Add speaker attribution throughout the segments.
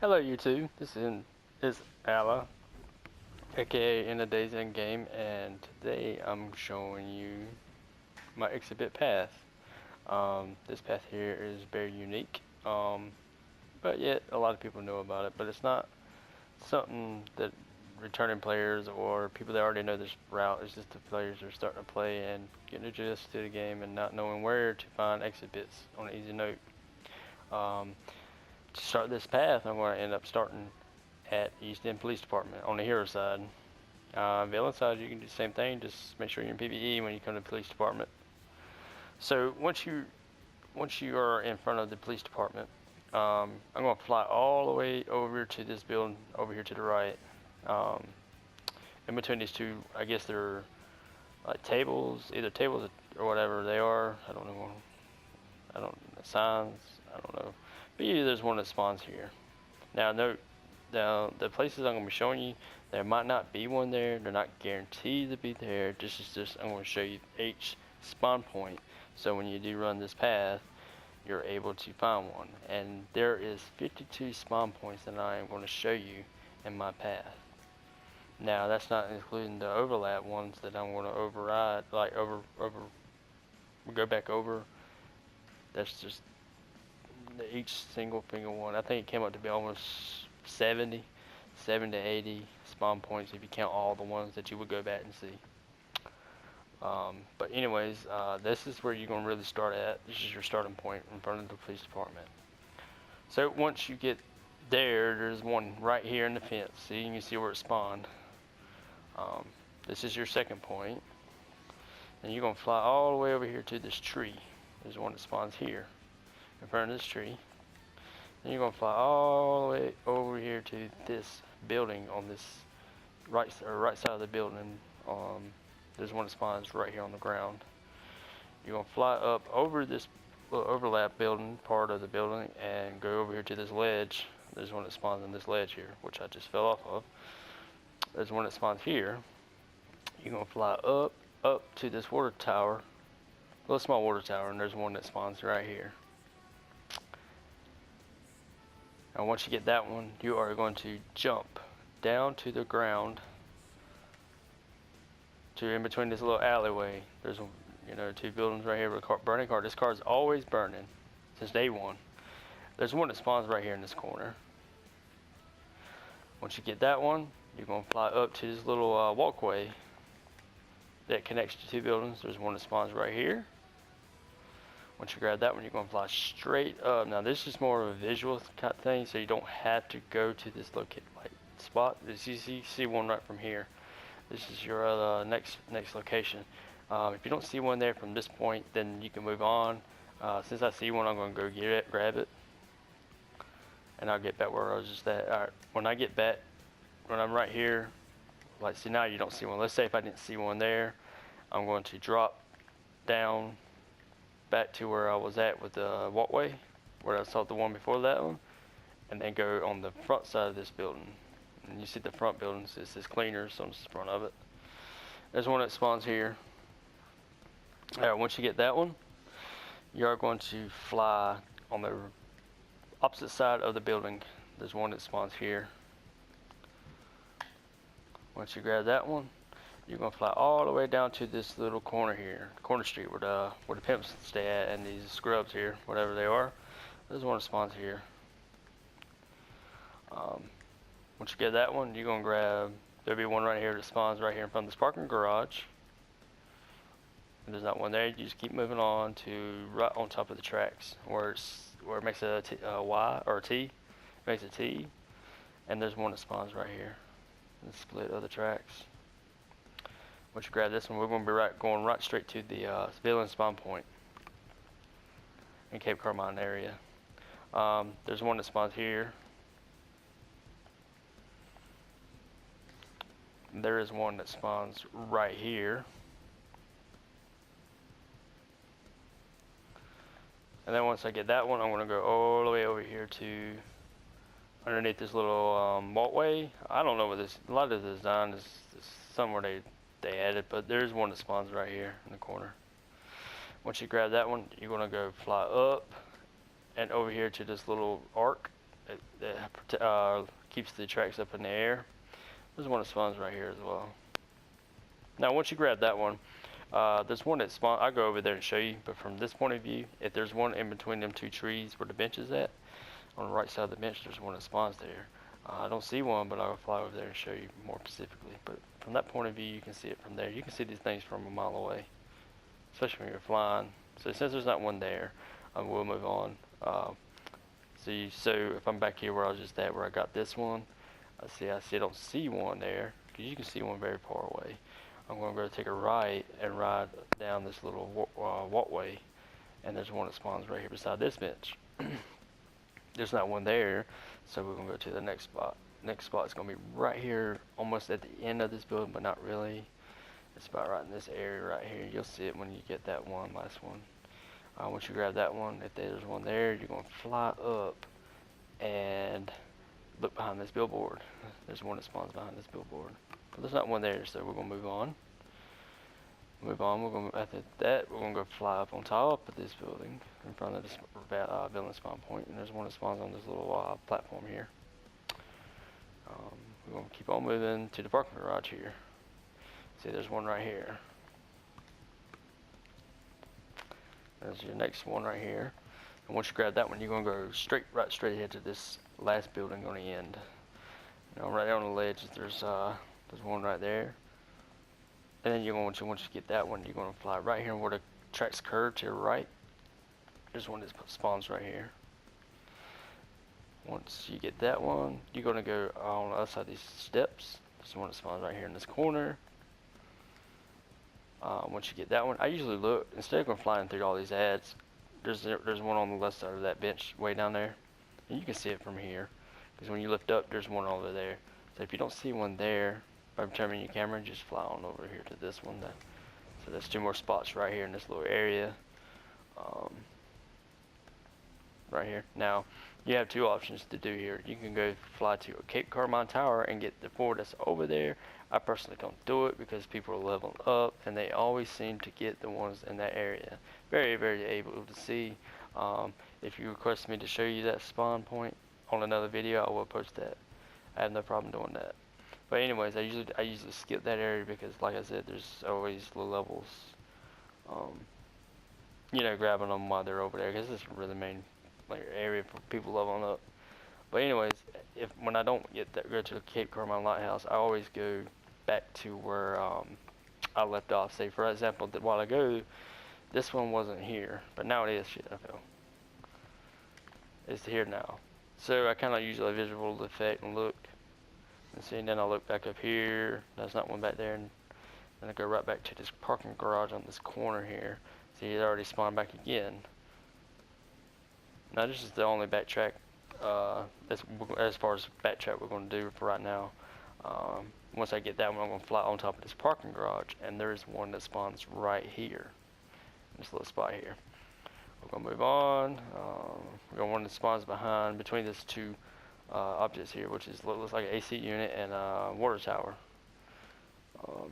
Speaker 1: Hello YouTube, is Ala, aka In a Days End Game, and today I'm showing you my Exobit path. This path here is very unique, but yet a lot of people know about it, but it's not something that returning players or people that already know this route. It's just the players that are starting to play and getting adjusted to the game and not knowing where to find Exobits on an easy note. To start this path, I'm going to end up starting at East End Police Department on the hero side. Villain side, you can do the same thing. Just make sure you're in PvE when you come to the police department. So once you are in front of the police department, I'm going to fly all the way over to this building over here to the right. In between these two, I guess they're like tables, either tables or whatever they are. I don't know. Signs. I don't know. But usually there's one that spawns here. Now note, the places I'm going to be showing you, there might not be one there. They're not guaranteed to be there. This is just, I'm going to show you each spawn point. So when you do run this path, you're able to find one. And there is 52 spawn points that I am going to show you in my path. Now that's not including the overlap ones that I'm going to override, like go back over. That's just each single one. I think it came up to be almost 70 to 80 spawn points if you count all the ones that you would go back and see. But anyways, this is where you're going to really start at. This is your starting point in front of the police department. So once you get there, there's one right here in the fence. See, you can see where it spawned. This is your second point. And you're going to fly all the way over here to this tree. There's one that spawns here in front of this tree. And you're going to fly all the way over here to this building on this right side of the building. There's one that spawns right here on the ground. You're going to fly up over this little overlap building, part of the building, and go over here to this ledge. There's one that spawns on this ledge here, which I just fell off of. There's one that spawns here. You're going to fly up to this water tower, a little small water tower, and there's one that spawns right here. And once you get that one, you are going to jump down to the ground to in between this little alleyway. There's two buildings right here with a burning car. This car is always burning since day one. There's one that spawns right here in this corner. Once you get that one, you're going to fly up to this little walkway that connects to two buildings. There's one that spawns right here. Once you grab that one, you're going to fly straight up. Now this is more of a visual kind of thing, so you don't have to go to this spot. You see one right from here. This is your next location. If you don't see one there from this point, then you can move on. Since I see one, I'm going to go grab it, and I'll get back where I was just at. All right, when I get back, when I'm right here, like see now you don't see one. Let's say if I didn't see one there, I'm going to drop down back to where I was at with the walkway, where I saw the one before that one, and then go on the front side of this building. And you see the front building, it says cleaners on the front of it. There's one that spawns here. Alright, once you get that one, you are going to fly on the opposite side of the building. There's one that spawns here. Once you grab that one, you're going to fly all the way down to this little corner here, corner street where the pimps stay at, and these scrubs here, whatever they are. There's one that spawns here. Once you get that one, you're going to grab, there'll be one right here that spawns right here in front of this parking garage. If there's not one there, you just keep moving on to right on top of the tracks where it makes a Y or a T. It makes a T, and there's one that spawns right here. And split other tracks. Once you grab this one, we're going to be going right straight to the villain spawn point in Cape Carmine area. There's one that spawns here. There is one that spawns right here. And then once I get that one, I'm going to go all the way over here to underneath this little walkway. I don't know what this, a lot of the design is somewhere they added, but there's one that spawns right here in the corner. Once you grab that one, you're going to go fly up and over here to this little arc that keeps the tracks up in the air. There's one that spawns right here as well. Now once you grab that one, there's one that spawns. I'll go over there and show you, but from this point of view, if there's one in between them two trees where the bench is at, on the right side of the bench, there's one that spawns there. I don't see one, but I'll fly over there and show you more specifically. But from that point of view, you can see it from there. You can see these things from a mile away, especially when you're flying. So since there's not one there, we'll move on. So if I'm back here where I was just at, where I got this one, I don't see one there, because you can see one very far away. I'm going to go take a right and ride down this little walkway, and there's one that spawns right here beside this bench. There's not one there, so we're going to go to the next spot. Next spot is going to be right here, almost at the end of this building, but not really. It's about right in this area right here. You'll see it when you get that one, last one. Once you grab that one, if there's one there, you're going to fly up and look behind this billboard. There's one that spawns behind this billboard. But there's not one there, so we're going to move on. We're going to, after that, we're going to go fly up on top of this building in front of this villain spawn point, and there's one that spawns on this little platform here. We're going to keep on moving to the parking garage here. See, there's one right here. There's your next one right here. And once you grab that one, you're going to go straight ahead to this last building on the end. Now, right on the ledge, there's one right there. And then once you get that one, you're going to fly right here where the tracks curve to your right. There's one that spawns right here. Once you get that one, you're going to go on the other side of these steps. There's one that spawns right here in this corner. Once you get that one, I usually look, instead of going flying through all these ads, there's one on the left side of that bench way down there. And you can see it from here, because when you lift up, there's one over there. So if you don't see one there, by turning your camera, just fly on over here to this one. So there's two more spots right here in this little area. Right here. Now, you have two options to do here. You can go fly to a Cape Carmine Tower and get the four that's over there. I personally don't do it because people are leveling up and they always seem to get the ones in that area. Very, very able to see. If you request me to show you that spawn point on another video, I will post that. I have no problem doing that. But anyways, I usually skip that area because, like I said, there's always low levels. Grabbing them while they're over there, because it's really main area for people leveling up. But anyways, when I don't go to the Cape Carmine Lighthouse, I always go back to where I left off. Say, for example, that while ago, this one wasn't here, but now it is. Shit, I fell. It's here now. So I kind of use a visual effect and look. And see, and then I look back up here. There's not one back there, and then I go right back to this parking garage on this corner here. See, it already spawned back again. Now this is the only backtrack, as far as backtrack we're going to do for right now. Once I get that one, I'm going to fly on top of this parking garage, and there's one that spawns right here, in this little spot here. We're going to move on. We're going to one that spawns between these two objects here, which looks like an AC unit and a water tower.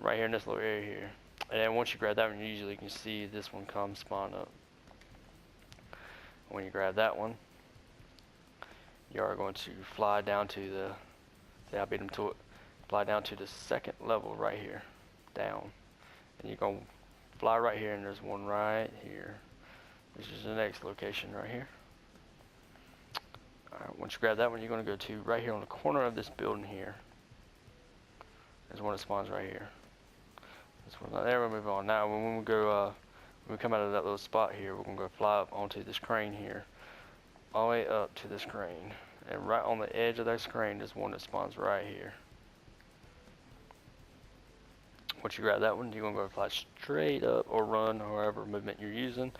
Speaker 1: Right here in this little area here. And then once you grab that one, you usually can see this one come spawn up. When you grab that one, you are going to fly down to I beat them to it, fly down to the second level right here, down. And you're going to fly right here, and there's one right here, which is the next location right here. Alright, once you grab that one, you're going to go to right here on the corner of this building here. There's one that spawns right here. This one's not there. We'll move on. Now, when we come out of that little spot here, we're going to go fly up onto this crane here, all the way up to this crane. And right on the edge of that crane is one that spawns right here. Once you grab that one, you're going to go fly straight up or run, or however movement you're using,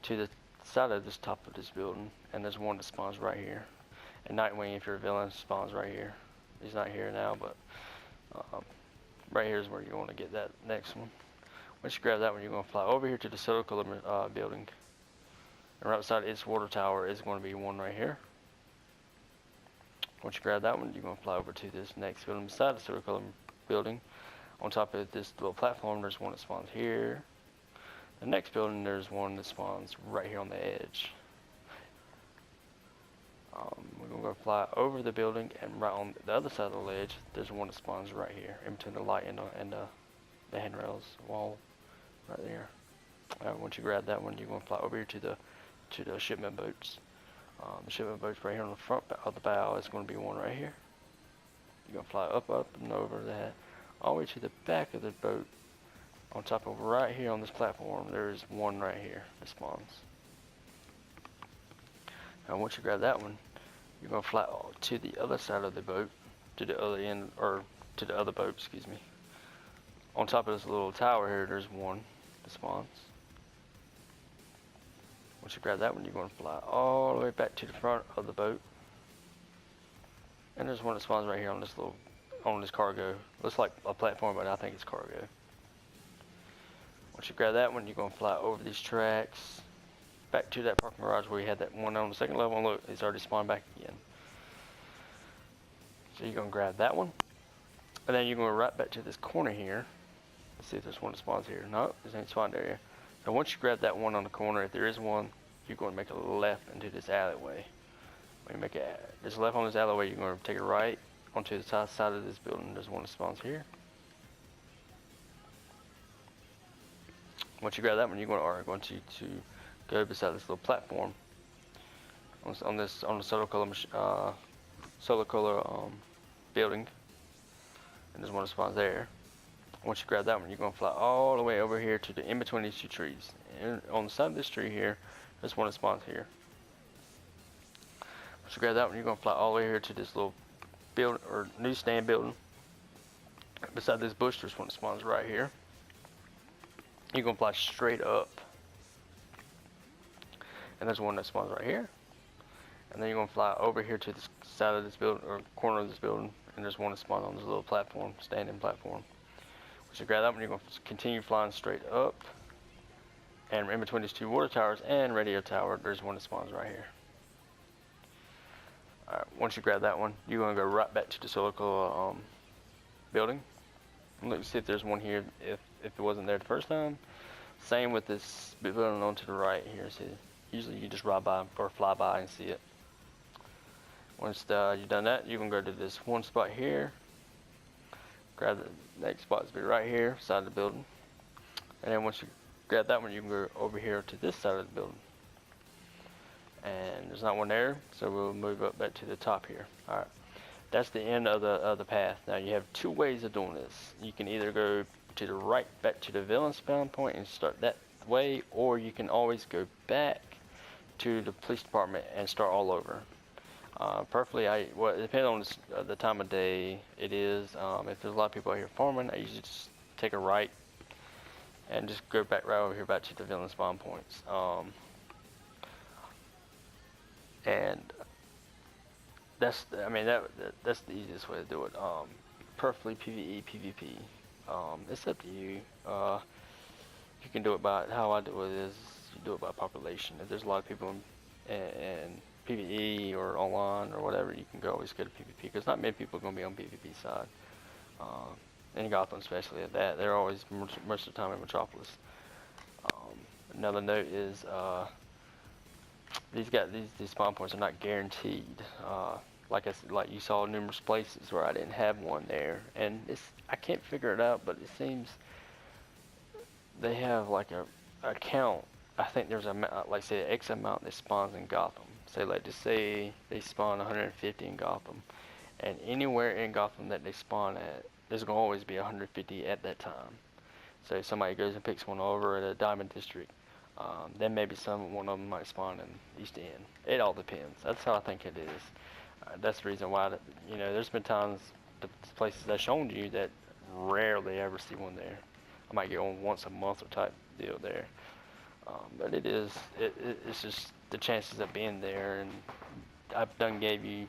Speaker 1: to the side of this top of this building. And there's one that spawns right here. And Nightwing, if you're a villain, spawns right here. He's not here now, but right here is where you want to get that next one. Once you grab that one, you're going to fly over here to the Soda Color building. And right beside its water tower is going to be one right here. Once you grab that one, you're going to fly over to this next building beside the Soda Color building. On top of this little platform, there's one that spawns here. The next building, there's one that spawns right here on the edge. We're going to go fly over the building, and right on the other side of the ledge, there's one that spawns right here, in between the light and the handrails wall, right there. Once you grab that one, you're going to fly over here to the shipment boats. The shipment boats right here on the front of the bow is going to be one right here. You're going to fly up, and over that, all the way to the back of the boat. On top of right here on this platform, there is one right here that spawns. And once you grab that one, you're going to fly to the other side of the boat, to the other end, or to the other boat, excuse me. On top of this little tower here, there's one that spawns. Once you grab that one, you're going to fly all the way back to the front of the boat. And there's one that spawns right here on this cargo. Looks like a platform, but I think it's cargo. Once you grab that one, you're going to fly over these tracks back to that parking garage where you had that one on the second level. And look, it's already spawned back again. So you're going to grab that one. And then you're going to right back to this corner here. Let's see if there's one that spawns here. No, there's ain't spawned there yet. So once you grab that one on the corner, if there is one, you're going to make a left into this alleyway. When you make this left on this alleyway, you're going to take a right onto the side of this building. There's one that spawns here. Once you grab that one, you're going to go beside this little platform on the solar color building, and there's one that spawns there. Once you grab that one, you're going to fly all the way over here to the in between these two trees. And on the side of this tree here, there's one that spawns here. Once you grab that one, you're going to fly all the way here to this little building or newsstand building. Beside this bush, there's one that spawns right here. You're going to fly straight up. And there's one that spawns right here. And then you're going to fly over here to this side of this building, or corner of this building. And there's one that spawns on this little platform, standing platform. Once you grab that one, you're going to continue flying straight up. And in between these two water towers and radio tower, there's one that spawns right here. Alright, once you grab that one, you're going to go right back to the solar building. And look to see if there's one here, if it wasn't there the first time. Same with this building on to the right here. See, usually you just ride by or fly by and see it. Once you've done that, you can go to this one spot here. Grab the next spot to be right here, side of the building. And then once you grab that one, you can go over here to this side of the building. And there's not one there, so we'll move up back to the top here. Alright, that's the end of the path. Now you have two ways of doing this. You can either go to the right back to the villain spawn point and start that way, or you can always go back to the police department and start all over. Perfectly, it depends on the time of day it is. If there's a lot of people out here farming, I usually just take a right and just go back right over here back to the villain spawn points. And that's the easiest way to do it. Perfectly PvE, PvP. It's up to you. You can do it by, how I do it is, you do it by population. If there's a lot of people in PvE or online or whatever, you can always go to PvP, because not many people are going to be on PvP side. In Gotham especially at that, they're always most of the time in Metropolis. Another note is these spawn points are not guaranteed. Like you saw numerous places where I didn't have one there, and I can't figure it out, but it seems they have like a count. I think there's like say X amount that spawns in Gotham. Say like just say they spawn 150 in Gotham, and anywhere in Gotham that they spawn at, there's gonna always be 150 at that time. So if somebody goes and picks one over at a Diamond District, then maybe one of them might spawn in East End. It all depends. That's how I think it is. That's the reason why there's been times the places I've shown you that rarely ever see one there. I might get one once a month or type deal there. But it's just the chances of being there, and I've gave you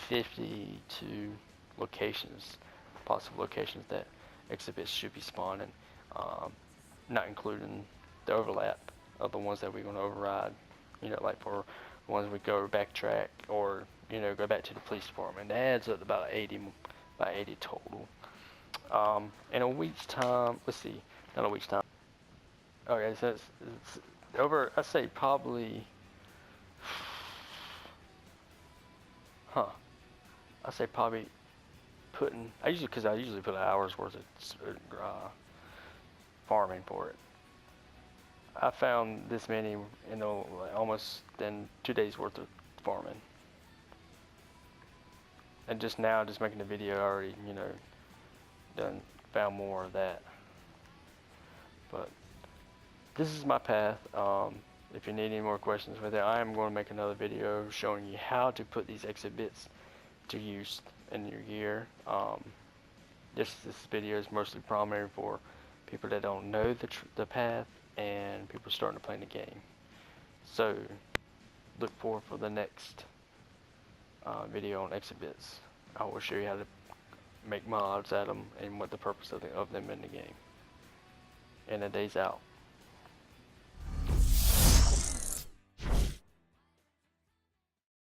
Speaker 1: 52 locations, possible locations that exhibits should be spawning, not including the overlap of the ones that we're going to override, like for the ones we go backtrack or, go back to the police department. That adds up to about 80 total. In a week's time, let's see, not a week's time. Okay, so it's over, I'd say probably Huh. I say probably putting, because I usually put an hour's worth of farming for it. I found this many in almost in 2 days worth of farming. And just now, just making the video, I already, found more of that. But this is my path. If you need any more questions with it, I am going to make another video showing you how to put these exhibits to use in your gear. This video is mostly primary for people that don't know the path and people starting to play the game. So look forward for the next video on exhibits. I will show you how to make mods at them and what the purpose of them in the game. And the day's out.